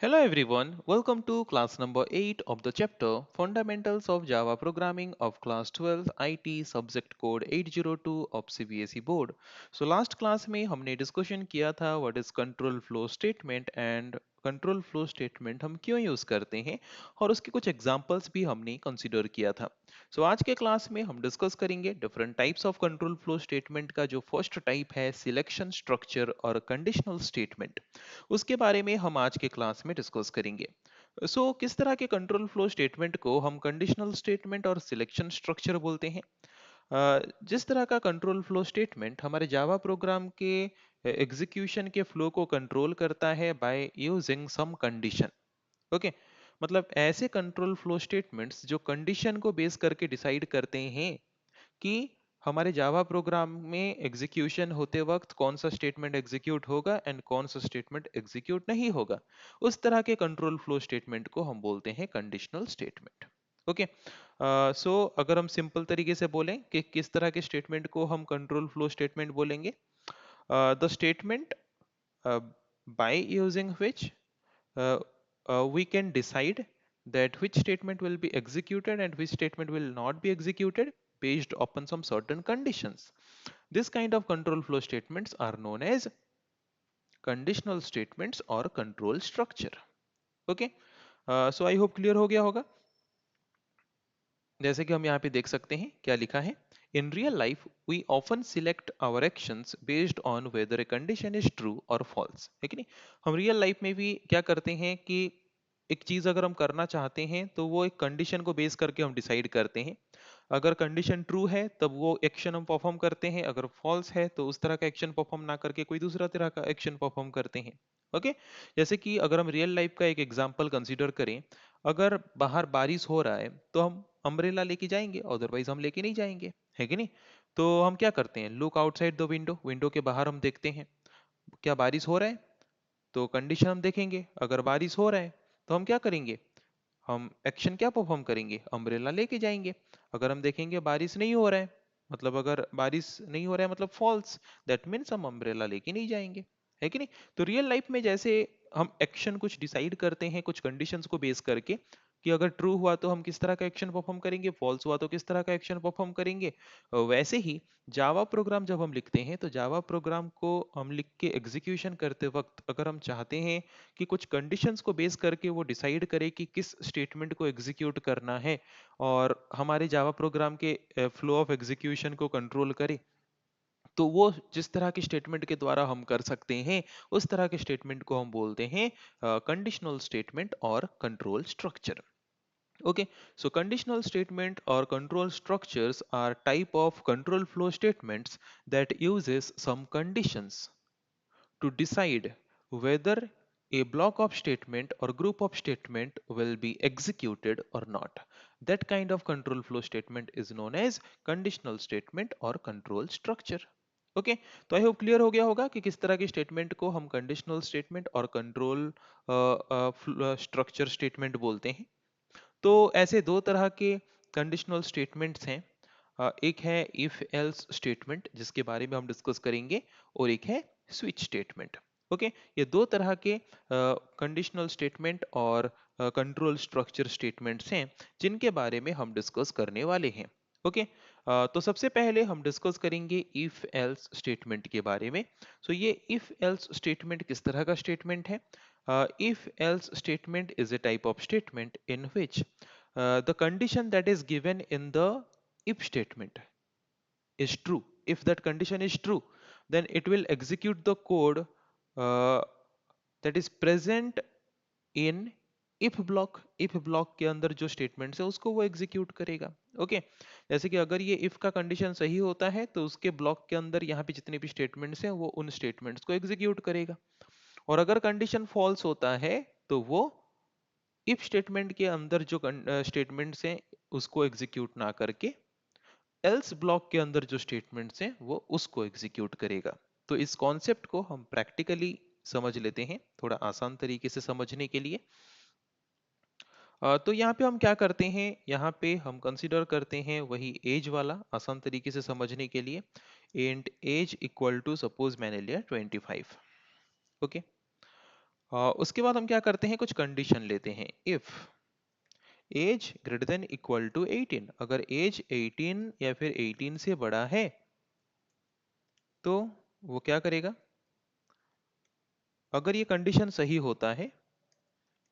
Hello everyone, welcome to class number 8 of the chapter Fundamentals of Java Programming of class 12 IT subject code 802 of CBSE board. So last class में हमने discussion किया था what is control flow statement and control flow statement हम क्यों use करते हैं और उसके कुछ एग्जांपल्स भी हमने कंसीडर किया था। सो आज के क्लास में हम डिस्कस करेंगे different types of control flow statement का जो फर्स्ट टाइप है सिलेक्शन स्ट्रक्चर और कंडीशनल स्टेटमेंट, उसके बारे में हम आज के क्लास में डिस्कस करेंगे। किस तरह के कंट्रोल फ्लो स्टेटमेंट को हम कंडीशनल स्टेटमेंट और सिलेक्शन स्ट्रक्चर बोलते हैं। जिस तरह का कंट्रोल फ्लो स्टेटमेंट हमारे जावा प्रोग्राम के एग्जीक्यूशन के फ्लो को कंट्रोल करता है by using some condition. Okay, मतलब ऐसे कंट्रोल फ्लो स्टेटमेंट्स जो कंडीशन को बेस करके डिसाइड करते हैं कि हमारे जावा प्रोग्राम में एग्जीक्यूशन होते वक्त कौन सा स्टेटमेंट एग्जीक्यूट होगा एंड कौन सा स्टेटमेंट एग्जीक्यूट नहीं होगा, उस तरह के कंट्रोल फ्लो स्टेटमेंट को हम बोलते हैं कंडीशनल स्टेटमेंट। ओके, अगर हम सिंपल तरीके से बोलें कि किस तरह के स्टेटमेंट को हम कंट्रोल फ्लो स्टेटमेंट बोलेंगे, the statement by using which we can decide that which statement will be executed and which statement will not be executed based upon some certain conditions. This kind of control flow statements are known as conditional statements or control structure. Okay, so I hope clear हो गया होगा। जैसे कि हम यहाँ पे देख सकते हैं क्या लिखा है, in real life we often select our actions based on whether a condition is true और फॉल्स, है कि नहीं। हम रियल लाइफ में भी क्या करते हैं कि एक चीज अगर हम करना चाहते हैं तो वो एक कंडीशन को बेस करके हम डिसाइड करते हैं। अगर कंडीशन ट्रू है तब वो एक्शन हम परफॉर्म करते हैं, अगर फॉल्स है तो उस तरह का एक्शन परफॉर्म ना करके कोई दूसरा तरह का एक्शन परफॉर्म करते हैं। ओके, जैसे कि अगर हम रियल लाइफ का एक एग्जांपल कंसीडर करें, अगर बाहर बारिश हो रहा है तो हम अम्ब्रेला लेके जाएंगे, अदरवाइज हम लेके नहीं जाएंगे, है कि नहीं। तो हम क्या करते हैं, look outside the window, window के बाहर हम देखते हैं क्या बारिश हो रहा है, तो कंडीशन हम देखेंगे, अगर बारिश हो रहा है तो हम क्या करेंगे, हम एक्शन क्या परफॉर्म करेंगे, अम्ब्रेला लेके जाएंगे। अगर हम देखेंगे बारिश नहीं हो रहा है, मतलब अगर बारिश नहीं हो रहा है मतलब फॉल्स, दैट मीन्स हम अम्ब्रेला लेके नहीं जाएंगे, है कि नहीं। तो रियल लाइफ में जैसे हम एक्शन कुछ डिसाइड करते हैं कुछ कंडीशंस को बेस करके कि अगर ट्रू हुआ तो हम किस तरह का एक्शन परफॉर्म करेंगे, फॉल्स हुआ तो किस तरह का एक्शन परफॉर्म करेंगे, वैसे ही जावा प्रोग्राम जब हम लिखते हैं तो जावा प्रोग्राम को हम लिख के एग्जीक्यूशन करते वक्त अगर हम चाहते हैं कि कुछ कंडीशंस को बेस करके वो डिसाइड करे कि किस स्टेटमेंट को एग्जीक्यूट करना है और हमारे जावा प्रोग्राम के फ्लो ऑफ एग्जीक्यूशन को कंट्रोल करे, तो वो जिस तरह के स्टेटमेंट के द्वारा हम कर सकते हैं उस तरह के स्टेटमेंट को हम बोलते हैं कंडीशनल स्टेटमेंट और control structure. Okay, so conditional statement or control structures are type of control flow statements that uses some conditions to decide whether a block of statement or group of statement will be executed or not. That kind of control flow statement is known as conditional statement or control structure. Okay, तो I hope clear हो गया होगा कि किस तरह के statement को हम कंडीशनल स्टेटमेंट और कंट्रोल स्ट्रक्चर स्टेटमेंट बोलते हैं। तो ऐसे दो तरह के कंडीशनल स्टेटमेंट्स हैं, एक है इफ एल्स स्टेटमेंट जिसके बारे में हम डिस्कस करेंगे और एक है स्विच स्टेटमेंट। ओके, ये दो तरह के कंडीशनल स्टेटमेंट और कंट्रोल स्ट्रक्चर स्टेटमेंट्स हैं जिनके बारे में हम डिस्कस करने वाले हैं। ओके, तो सबसे पहले हम डिस्कस करेंगे इफ एल्स स्टेटमेंट के बारे में। ये इफ एल्स स्टेटमेंट किस तरह का स्टेटमेंट है। If else statement is a type of statement in which the condition that is given in the if statement is true. If that condition is true, then it will execute the code uh, that is present in if block। if block के अंदर जो statements है उसको वो execute करेगा। Okay, जैसे कि अगर ये if का कंडीशन सही होता है तो उसके ब्लॉक के अंदर यहाँ पे जितने भी स्टेटमेंट्स हैं वो उन स्टेटमेंट्स को एग्जीक्यूट करेगा। और अगर कंडीशन फॉल्स होता है तो वो इफ स्टेटमेंट के अंदर जो स्टेटमेंट्स हैं उसको एग्जीक्यूट ना करके एल्स ब्लॉक के अंदर जो स्टेटमेंट्स हैं वो उसको एग्जीक्यूट करेगा। तो इस कॉन्सेप्ट को हम प्रैक्टिकली समझ लेते हैं थोड़ा आसान तरीके से समझने के लिए। तो यहाँ पे हम क्या करते हैं, यहाँ पे हम कंसीडर करते हैं वही एज वाला आसान तरीके से समझने के लिए। And age equal to suppose मैंने लिया 25। ओके, उसके बाद हम क्या करते हैं, कुछ कंडीशन लेते हैं। If age greater than equal to 18, अगर एज 18 या फिर 18 से बड़ा है तो वो क्या करेगा, अगर ये कंडीशन सही होता है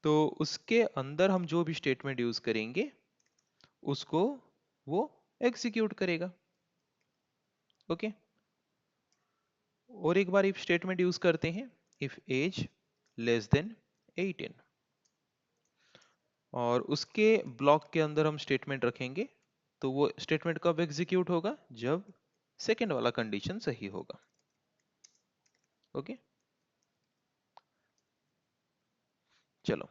तो उसके अंदर हम जो भी स्टेटमेंट यूज करेंगे उसको वो एग्जीक्यूट करेगा। ओके, और एक बार इफ स्टेटमेंट यूज करते हैं, इफ एज लेस देन 18, और उसके ब्लॉक के अंदर हम स्टेटमेंट रखेंगे, तो वो स्टेटमेंट कब एग्जीक्यूट होगा, जब सेकेंड वाला कंडीशन सही होगा। ओके, चलो,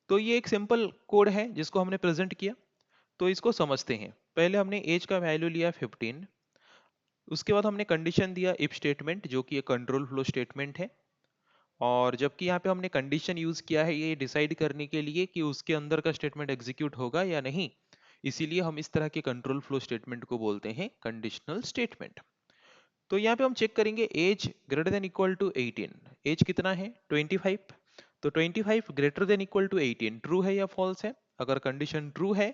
तो ये एक सिंपल कोड है जिसको हमने प्रेजेंट किया। तो इसको समझते हैं। पहले हमने एज का वैल्यू लिया 15, उसके बाद हमने कंडीशन दिया इफ स्टेटमेंट, जो कि एक कंट्रोल फ्लो स्टेटमेंट है। और जबकि यहाँ पे हमने कंडीशन यूज किया है ये डिसाइड करने के लिए कि उसके अंदर का स्टेटमेंट एग्जीक्यूट होगा या नहीं, इसीलिए हम इस तरह के कंट्रोल फ्लो स्टेटमेंट को बोलते हैं कंडीशनल स्टेटमेंट। तो यहाँ पे हम चेक करेंगे age greater than equal to 18, age कितना है 25, तो 25 greater than equal to 18 true है या फॉल्स है। अगर कंडीशन ट्रू है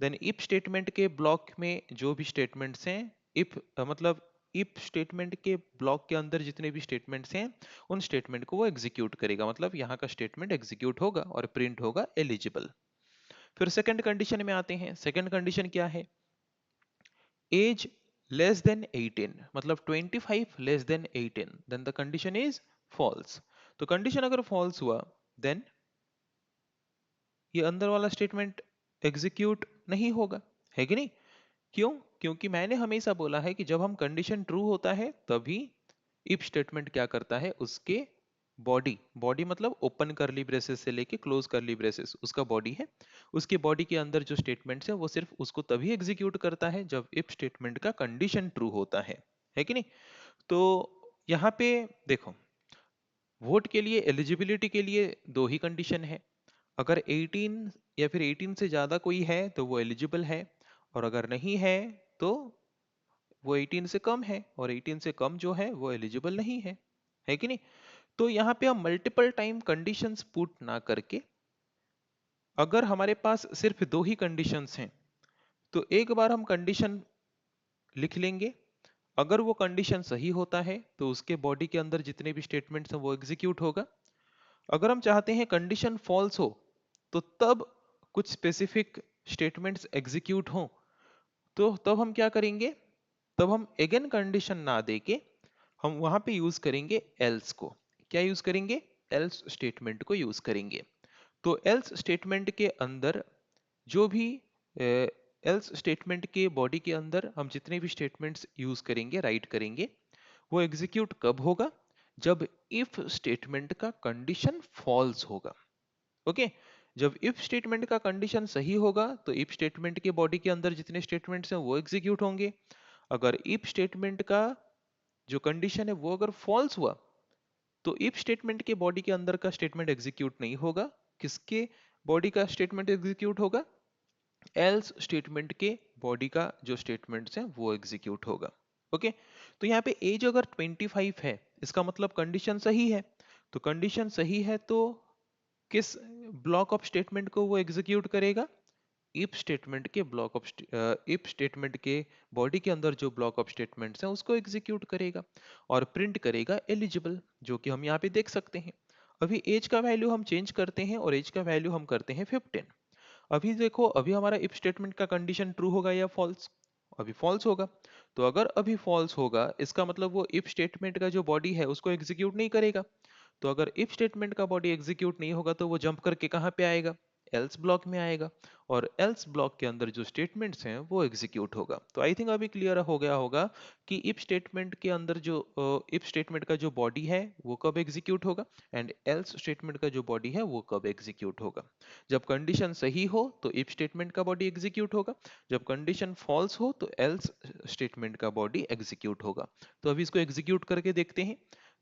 देन इफ स्टेटमेंट के ब्लॉक में जो भी स्टेटमेंट्स हैं, इफ मतलब इफ स्टेटमेंट के ब्लॉक के अंदर जितने भी स्टेटमेंट्स हैं उन स्टेटमेंट को वो एग्जीक्यूट करेगा, मतलब यहाँ का स्टेटमेंट एग्जीक्यूट होगा और प्रिंट होगा एलिजिबल। फिर सेकंड कंडीशन में आते हैं। सेकंड कंडीशन क्या है, एज लेस देन 18, मतलब 25 less than 18, then the condition is false. तो कंडीशन अगर फॉल्स हुआ देन ये अंदर वाला स्टेटमेंट एग्जीक्यूट नहीं होगा, है कि नहीं। क्यों, क्योंकि मैंने हमेशा बोला है कि जब हम कंडीशन ट्रू होता है तभी इफ स्टेटमेंट क्या करता है, उसके बॉडी, बॉडी मतलब ओपन करली ब्रेसेस से लेके क्लोज करली ब्रेसेस उसका बॉडी है, उसके बॉडी के अंदर जो स्टेटमेंट्स है वो सिर्फ उसको तभी एग्जीक्यूट करता है जब इफ स्टेटमेंट का कंडीशन ट्रू होता है कि नहीं। तो यहाँ पे देखो, वोट के लिए, एलिजिबिलिटी के लिए दो ही कंडीशन है। अगर 18 या फिर 18 से ज्यादा कोई है तो वो एलिजिबल है, और अगर नहीं है तो वो 18 से कम है, और 18 से कम जो है वो एलिजिबल नहीं है कि नहीं। तो यहाँ पे हम मल्टीपल टाइम कंडीशंस पुट ना करके, अगर हमारे पास सिर्फ दो ही कंडीशंस हैं तो एक बार हम कंडीशन लिख लेंगे। अगर वो कंडीशन सही होता है तो उसके बॉडी के अंदर जितने भी स्टेटमेंट्स हैं वो एग्जीक्यूट होगा। अगर हम चाहते हैं कंडीशन फॉल्स हो तो तब कुछ स्पेसिफिक स्टेटमेंट्स एग्जीक्यूट हों, तो तब हम क्या करेंगे, तब हम अगेन कंडीशन ना देके हम वहां पे यूज करेंगे एल्स को। क्या यूज करेंगे, एल्स स्टेटमेंट को यूज करेंगे। तो एल्स स्टेटमेंट के अंदर जो भी एल्स स्टेटमेंट के बॉडी के अंदर हम जितने भी स्टेटमेंट्स यूज करेंगे, राइट करेंगे, वो एग्जीक्यूट कब होगा, जब इफ स्टेटमेंट का कंडीशन फॉल्स होगा। ओके, जब इफ स्टेटमेंट का कंडीशन सही होगा तो इफ स्टेटमेंट के बॉडी के अंदर जितने स्टेटमेंट्स हैं वो एग्जीक्यूट होंगे। अगर इफ स्टेटमेंट का जो कंडीशन है वो अगर फॉल्स हुआ तो इफ स्टेटमेंट के बॉडी के अंदर का स्टेटमेंट एग्जीक्यूट नहीं होगा। किसके बॉडी का स्टेटमेंट एग्जीक्यूट होगा, एल्स स्टेटमेंट के बॉडी का जो स्टेटमेंट्स हैं वो एग्जीक्यूट होगा। ओके, तो यहाँ पे एज अगर 25 है इसका मतलब कंडीशन सही है। तो कंडीशन सही है तो किस ब्लॉक ऑफ स्टेटमेंट को वो एग्जीक्यूट करेगा, इफ स्टेटमेंट के ब्लॉक ऑफ इफ स्टेटमेंट के बॉडी के अंदर जो ब्लॉक ऑफ स्टेटमेंट्स हैं उसको एग्जीक्यूट करेगा और प्रिंट करेगा एलिजिबल, जो कि हम यहाँ पे देख सकते हैं। अभी एज का वैल्यू हम चेंज करते हैं और एज का वैल्यू हम करते हैं 15। अभी देखो, अभी हमारा इफ स्टेटमेंट का कंडीशन ट्रू होगा या फॉल्स, अभी फॉल्स होगा। तो अगर अभी फॉल्स होगा इसका मतलब वो इफ स्टेटमेंट का जो बॉडी है उसको एग्जीक्यूट नहीं करेगा। तो अगर इफ स्टेटमेंट का बॉडी एग्जीक्यूट नहीं होगा तो वो जंप करके कहाँ पे आएगा, एल्स ब्लॉक में आएगा, और एल्स ब्लॉक के अंदर जो स्टेटमेंट्स हैं वो एग्जीक्यूट होगा। तो आई थिंक अभी क्लियर हो गया होगा कि इफ स्टेटमेंट के अंदर जो इफ स्टेटमेंट का जो बॉडी है वो कब एग्जीक्यूट होगा, एंड एल्स स्टेटमेंट का जो बॉडी है वो कब एग्जीक्यूट होगा। जब कंडीशन सही हो तो इफ स्टेटमेंट का बॉडी एग्जीक्यूट होगा, जब कंडीशन फॉल्स हो तो एल्स स्टेटमेंट का बॉडी एग्जीक्यूट होगा। तो अभी इसको एग्जीक्यूट करके देखते हैं।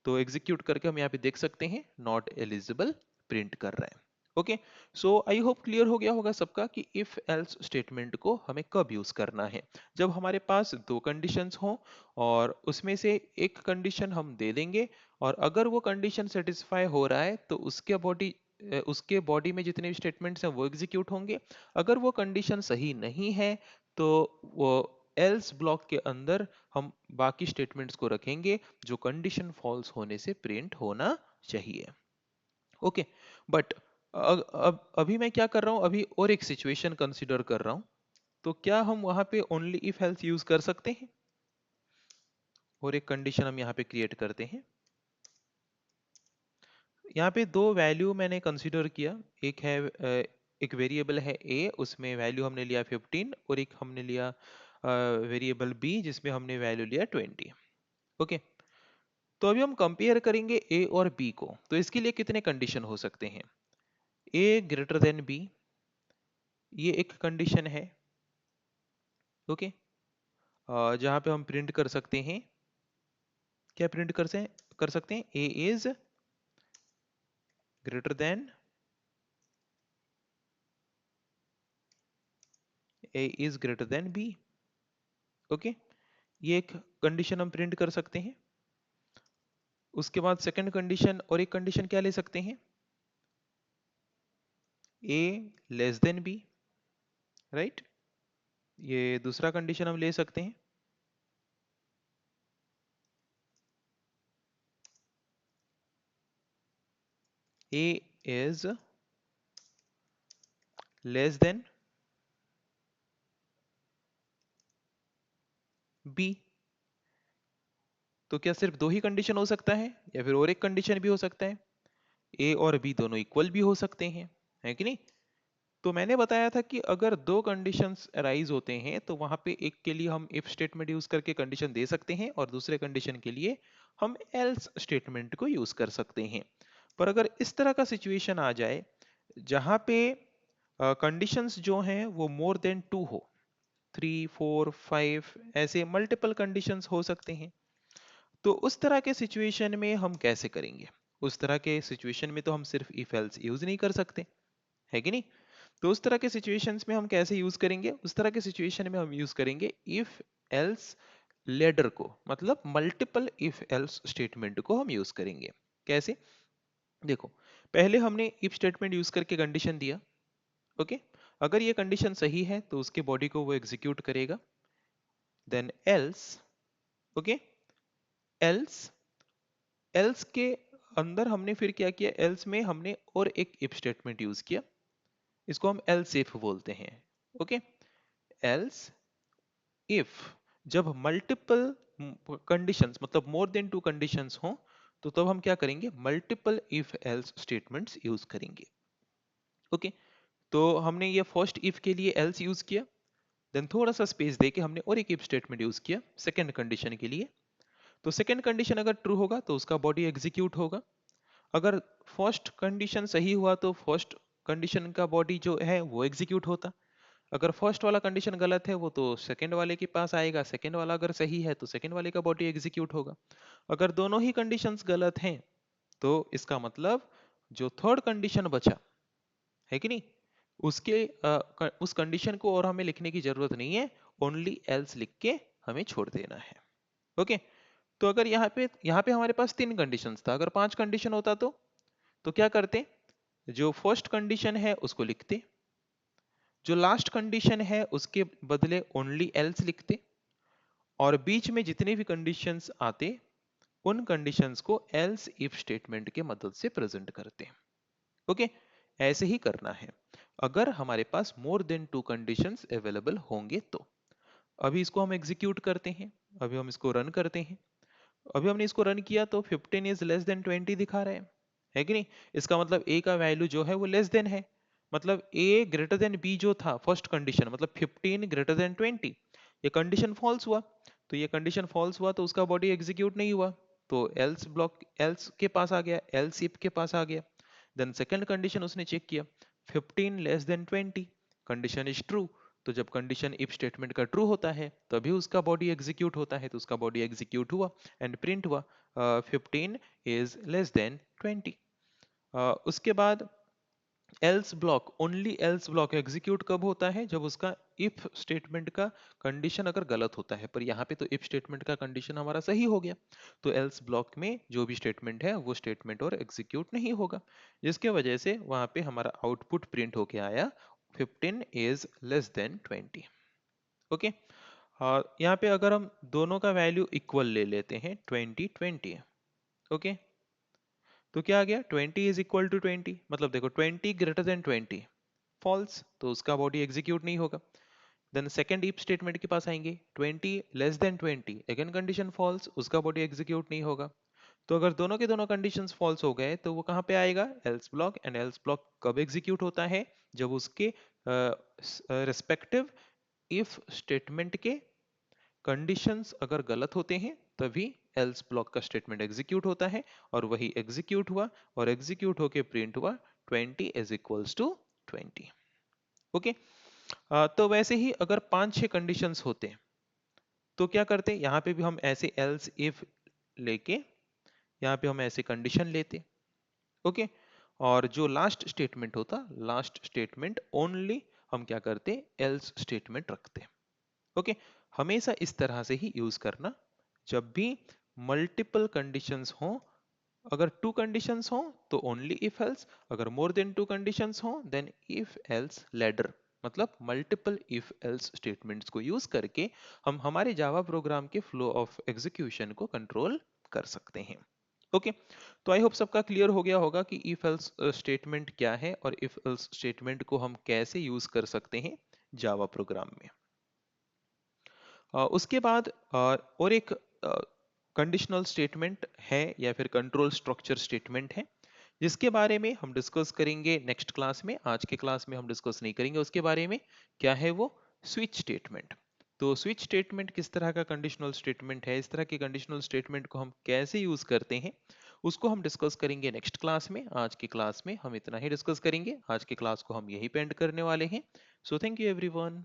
तो एग्जीक्यूट करके हम यहाँ पे देख सकते हैं नॉट एलिजिबल प्रिंट कर रहा है। Okay, so I hope clear हो गया होगा सबका कि इफ एल्स स्टेटमेंट को हमें कब यूज करना है। जब हमारे पास दो कंडीशंस हों और उसमें से एक कंडीशन हम दे देंगे, और अगर वो कंडीशन सेटिस्फाई हो रहा है तो उसके बॉडी में जितने भी स्टेटमेंट्स हैं वो एग्जीक्यूट होंगे। अगर वो कंडीशन सही नहीं है तो वो एल्स ब्लॉक के अंदर हम बाकी स्टेटमेंट्स को रखेंगे जो कंडीशन फॉल्स होने से प्रिंट होना चाहिए। ओके, बट अब अभी मैं क्या कर रहा हूं, अभी और एक सिचुएशन कंसीडर कर रहा हूं। तो क्या हम वहां पे ओनली इफ हेल्स यूज कर सकते हैं? और एक कंडीशन हम यहाँ पे क्रिएट करते हैं। यहाँ पे दो वैल्यू मैंने कंसीडर किया। एक है एक वेरिएबल है a, उसमें वैल्यू हमने लिया 15, और एक हमने लिया वेरिएबल b जिसमें हमने वैल्यू लिया 20। ओके, तो अभी हम कंपेयर करेंगे a और b को। तो इसके लिए कितने कंडीशन हो सकते हैं? a ग्रेटर देन b, ये एक कंडीशन है। ओके, जहां पे हम प्रिंट कर सकते हैं, क्या प्रिंट कर सकते हैं? A is greater than, A is greater than B. Okay, ये एक कंडीशन हम प्रिंट कर सकते हैं। उसके बाद सेकंड कंडीशन, और एक कंडीशन क्या ले सकते हैं? ए लेस देन बी, राइट? ये दूसरा कंडीशन हम ले सकते हैं। A is less than B. तो क्या सिर्फ दो ही कंडीशन हो सकता है, या फिर और एक कंडीशन भी हो सकता है? ए और बी दोनों इक्वल भी हो सकते हैं, है कि नहीं? तो मैंने बताया था कि अगर दो कंडीशंस अराइज होते हैं तो वहां पे एक के लिए हम इफ स्टेटमेंट यूज करके कंडीशन दे सकते हैं, और दूसरे कंडीशन के लिए हम एल्स स्टेटमेंट को यूज कर सकते हैं। पर अगर इस तरह का सिचुएशन आ जाए जहां पे कंडीशंस जो हैं वो मोर देन टू हो, 3 4 5, ऐसे मल्टीपल कंडीशंस हो सकते हैं, तो उस तरह के सिचुएशन में हम कैसे करेंगे? उस तरह के सिचुएशन में तो हम सिर्फ इफ एल्स यूज नहीं कर सकते, है कि नहीं? तो उस तरह के सिचुएशंस में हम कैसे यूज करेंगे? उस तरह के सिचुएशन में हम यूज करेंगे इफ एल्स लेडर को, मतलब मल्टीपल इफ एल्स स्टेटमेंट को हम यूज करेंगे। कैसे? देखो, पहले हमने इफ स्टेटमेंट यूज करके कंडीशन दिया। ओके, अगर ये कंडीशन सही है तो उसके बॉडी को वो एग्जीक्यूट करेगा। Then else, okay, else, else के अंदर हमने फिर क्या किया? एल्स में हमने और एक इफ स्टेटमेंट यूज किया, इसको हम एल्स इफ बोलते हैं। ओके, एल्स इफ जब मल्टीपल कंडीशंस, मतलब मोर देन टू कंडीशंस हो, तो तब हम क्या करेंगे? Multiple if else statements use करेंगे। ओके, तो हमने ये फर्स्ट इफ के लिए एल्स यूज किया, देन थोड़ा सा स्पेस देके हमने और एक इफ स्टेटमेंट यूज किया सेकंड कंडीशन के लिए। तो सेकंड कंडीशन अगर ट्रू होगा तो उसका बॉडी एग्जीक्यूट होगा। अगर फर्स्ट कंडीशन सही हुआ तो फर्स्ट कंडीशन का बॉडी जो है वो एग्जीक्यूट होता। अगर फर्स्ट वाला कंडीशन गलत है वो तो सेकंड वाले के पास आएगा, सेकंड वाला अगर सही है तो सेकंड वाले का बॉडी एग्जीक्यूट होगा। अगर दोनों ही कंडीशंस गलत हैं तो इसका मतलब जो थर्ड कंडीशन बचा, है कि नहीं, उस कंडीशन को और हमें लिखने की जरूरत नहीं है, ओनली एल्स लिख के हमें छोड़ देना है। ओके, तो अगर यहाँ पे हमारे पास तीन कंडीशंस था, अगर पांच कंडीशन होता तो क्या करते? जो फर्स्ट कंडीशन है उसको लिखते, जो लास्ट कंडीशन है उसके बदले ओनली एल्स लिखते, और बीच में जितने भी कंडीशंस आते उन कंडीशंस को एल्स इफ स्टेटमेंट के मदद से प्रेजेंट करते। ओके, ऐसे ही करना है अगर हमारे पास more than two conditions available होंगे तो। अभी इसको हम एग्जीक्यूट करते हैं, अभी हम इसको रन करते हैं। अभी हमने इसको रन किया तो 15 इज लेस देन 20 दिखा रहा है कि नहीं? इसका मतलब a का वैल्यू जो है वो लेस देन है, मतलब a ग्रेटर देन b जो था फर्स्ट कंडीशन, मतलब 15 ग्रेटर देन 20, ये कंडीशन फॉल्स हुआ। तो ये कंडीशन फॉल्स हुआ तो उसका बॉडी एग्जीक्यूट नहीं हुआ, तो एल्स ब्लॉक, एल्स के पास आ गया, एल्स इफ के पास आ गया। देन सेकंड कंडीशन उसने चेक किया, 15 less than 20, condition is true. तो जब कंडीशन इफ स्टेटमेंट का ट्रू होता है तभी उसका बॉडी एग्जीक्यूट होता है, तो उसका बॉडी एग्जीक्यूट हुआ एंड प्रिंट हुआ 15 इज लेस देन 20। उसके बाद else block, only else block execute कब होता है? जब उसका इफ स्टेटमेंट का कंडीशन अगर गलत होता है, पर यहाँ पे तो इफ स्टेटमेंट का कंडीशन हमारा सही हो गया, तो एल्स ब्लॉक में जो भी स्टेटमेंट है वो स्टेटमेंट और एग्जीक्यूट नहीं होगा, जिसके वजह से वहां पे हमारा आउटपुट प्रिंट होके आया 15 इज लेस देन 20। ओके, यहाँ पे अगर हम दोनों का वैल्यू इक्वल ले लेते हैं 20 20, ओके, तो क्या आ गया 20 इज इक्वल टू 20, मतलब देखो 20 ग्रेटर देन 20 फॉल्स, तो उसका बॉडी एग्जीक्यूट नहीं होगा। देन सेकंड इफ स्टेटमेंट के पास आएंगे, 20 less than 20, again condition false, उसका बॉडी एग्जीक्यूट नहीं होगा। तो अगर दोनों के दोनों कंडीशंस फॉल्स हो गए तो वो कहाँ पे आएगा? Else block. And else block कब एग्जीक्यूट होता है? जब उसके रिस्पेक्टिव इफ स्टेटमेंट के कंडीशंस अगर गलत होते हैं तभी एल्स ब्लॉक का स्टेटमेंट एग्जीक्यूट होता है, और वही एग्जीक्यूट हुआ, और एग्जीक्यूट होके प्रिंट हुआ 20 इज इक्वल्स टू 20। ओके, तो वैसे ही अगर 5-6 कंडीशंस होते तो क्या करते? यहाँ पे भी हम ऐसे एल्स इफ लेके यहाँ पे हम ऐसे कंडीशन लेते। ओके, और जो लास्ट स्टेटमेंट होता, लास्ट स्टेटमेंट ओनली हम क्या करते? एल्स स्टेटमेंट रखते। ओके, हमेशा इस तरह से ही यूज करना। जब भी मल्टीपल कंडीशंस हो, अगर 2 कंडीशंस हो तो ओनली इफ एल्स, अगर मोर देन 2 कंडीशंस हो देन इफ एल्स लैडर, मतलब मल्टीपल इफ एल्स स्टेटमेंट्स को यूज करके हम हमारे जावा प्रोग्राम के फ्लो ऑफ एग्जीक्यूशन को कंट्रोल कर सकते हैं। ओके, तो आई होप सबका क्लियर हो गया होगा कि इफ एल्स स्टेटमेंट क्या है और इफ एल्स स्टेटमेंट को हम कैसे यूज कर सकते हैं जावा प्रोग्राम में। उसके बाद और एक कंडीशनल स्टेटमेंट है या फिर कंट्रोल स्ट्रक्चर स्टेटमेंट है, जिसके बारे में हम डिस्कस करेंगे नेक्स्ट क्लास में। आज के क्लास में हम डिस्कस नहीं करेंगे उसके बारे में। क्या है वो? Switch statement. तो स्विच स्टेटमेंट किस तरह का कंडीशनल स्टेटमेंट है, इस तरह के कंडीशनल स्टेटमेंट को हम कैसे यूज करते हैं, उसको हम डिस्कस करेंगे नेक्स्ट क्लास में। आज की क्लास में हम इतना ही डिस्कस करेंगे, आज की क्लास को हम यही पेंड करने वाले हैं। So thank you everyone.